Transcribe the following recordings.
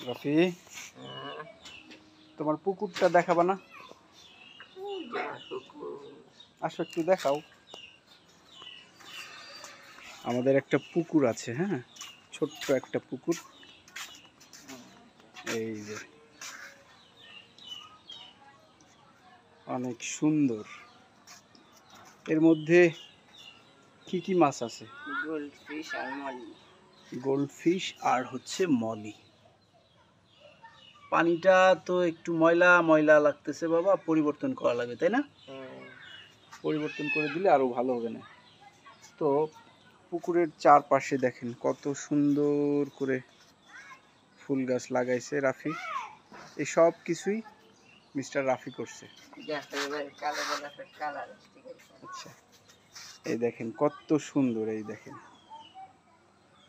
রাফি, তোমার পুকুরটা দেখাবা না? আসো একটু দেখাও। আমাদের একটা পুকুর আছে, হ্যাঁ, ছোট্ট একটা পুকুর। এই যে অনেক সুন্দর। এর মধ্যে কি কি মাছ আছে? গোল্ডফিশ আর মলি। গোল্ডফিশ আর হচ্ছে মলি। পানিটা তো একটু ময়লা ময়লা লাগতেছে বাবা, পরিবর্তন করা লাগবে, তাই না? পরিবর্তন করে দিলে আরো ভালো হবে না? তো পুকুরের চারপাশে দেখেন কত সুন্দর করে ফুল গাছ লাগাইছে রাফি। এই সব কিছুই মিস্টার রাফি করছে। আচ্ছা, এই দেখেন কত সুন্দর, এই দেখেন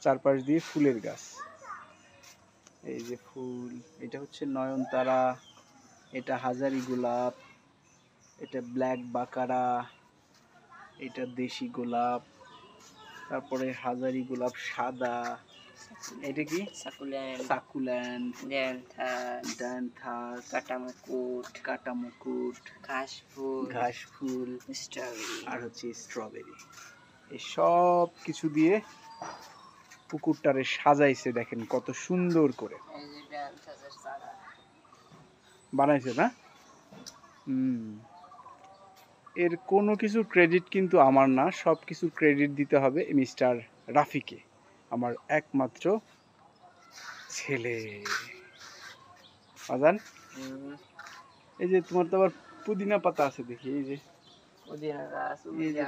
চারপাশ দিয়ে ফুলের গাছ। এই যে ফুল, এটা হচ্ছে নয়নতারা, এটা হাজারি গোলাপ, এটা ব্ল্যাক বাকারা, এটা দেশি গোলাপ, তারপরে হাজারি গোলাপ সাদা, এটা কি সাকুল্যান্ড, ড্যান্থাস, কাটামুকুট, ঘাসফুল, আর হচ্ছে স্ট্রবেরি। এই সব কিছু দিয়ে পুকুরটারে সাজাইছে, দেখেন কত সুন্দর করে বানাইছে না? এর কোনো কিছু ক্রেডিট কিন্তু আমার না, সব কিছু ক্রেডিট দিতে হবে মিস্টার রাফিকে, আমার একমাত্র ছেলে। আজান, এই যে তোমার তো আবার পুদিনা পাতা আছে দেখি, এই যে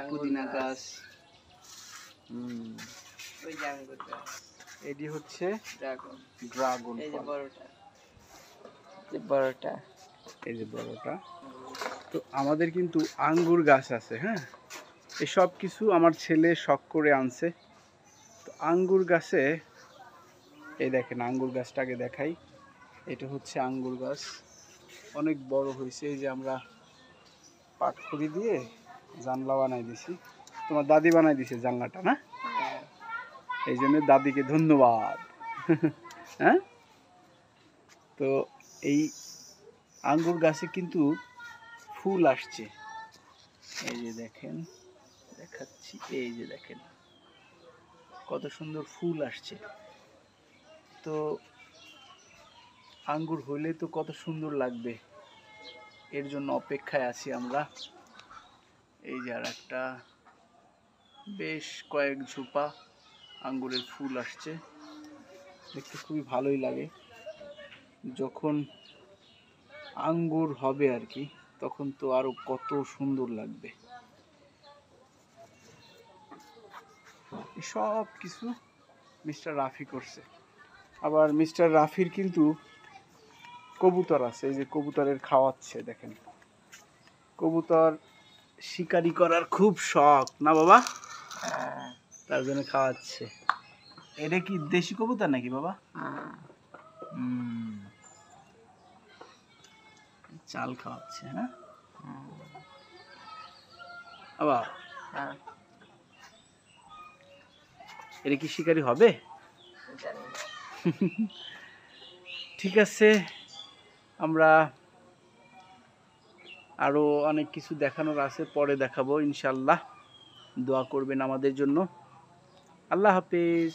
পুদিনা গাছ, এটি হচ্ছে ড্রাগন, এই যে বড়টা, এই যে বড়টা। তো আমাদের কিন্তু আঙ্গুর গাছ আছে, হ্যাঁ, এই সব কিছু আমার ছেলে শখ করে আনছে। তো আঙ্গুর গাছে, এই দেখেন আঙ্গুর গাছটাকে দেখাই, এটা হচ্ছে আঙ্গুর গাছ, অনেক বড় হয়েছে। এই যে আমরা পাটখড়ি দিয়ে জানলা বানাই দিছি, তোমার দাদি বানাই দিছে জানলাটা না? এই জন্য দাদিকে ধন্যবাদ। হ্যাঁ, তো এই আঙ্গুর গাছে কিন্তু ফুল আসছে, এই যে দেখেন দেখাচ্ছি, এই যে দেখেন কত সুন্দর ফুল আসছে। তো আঙ্গুর হইলে তো কত সুন্দর লাগবে, এর জন্য অপেক্ষায় আছি আমরা। এই যে আর একটা বেশ কয়েক ঝোপা আঙ্গুরের ফুল আসছে, দেখতে খুবই ভালোই লাগে। যখন আঙ্গুর হবে আর কি, তখন তো আরো কত সুন্দর লাগবে। সব কিছু মিস্টার রাফি করছে। আবার মিস্টার রাফির কিন্তু কবুতর আছে, এই যে কবুতরের খাওয়াচ্ছে, দেখেন কবুতর শিকারি করার খুব শখ না বাবা, তার জন্য খাওয়াচ্ছে। এটা কি দেশি কবুতর নাকি বাবা? চাল খাওয়াচ্ছে, হ্যাঁ বাবা। এটা কি শিকারি হবে? ঠিক আছে, আমরা আরো অনেক কিছু দেখানোর আছে, পরে দেখাবো ইনশাল্লাহ। দোয়া করবেন আমাদের জন্য। আল্লাহ হাফেজ।